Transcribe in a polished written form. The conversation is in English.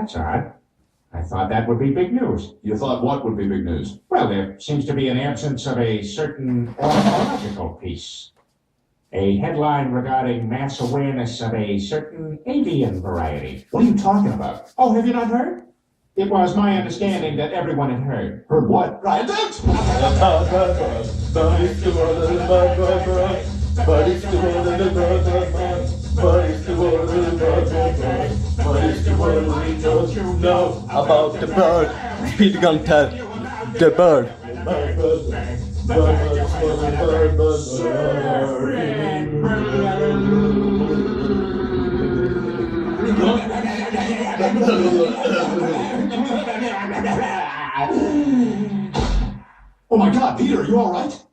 That's odd. I thought that would be big news. You thought what would be big news? Well, there seems to be an absence of a certain ornithological piece. A headline regarding mass awareness of a certain avian variety. What are you talking about? Oh, have you not heard? It was my understanding that everyone had heard. Heard what? I didn't! Know about the bird. Peter Gunter, the bird. Oh my God, Peter, are you all right?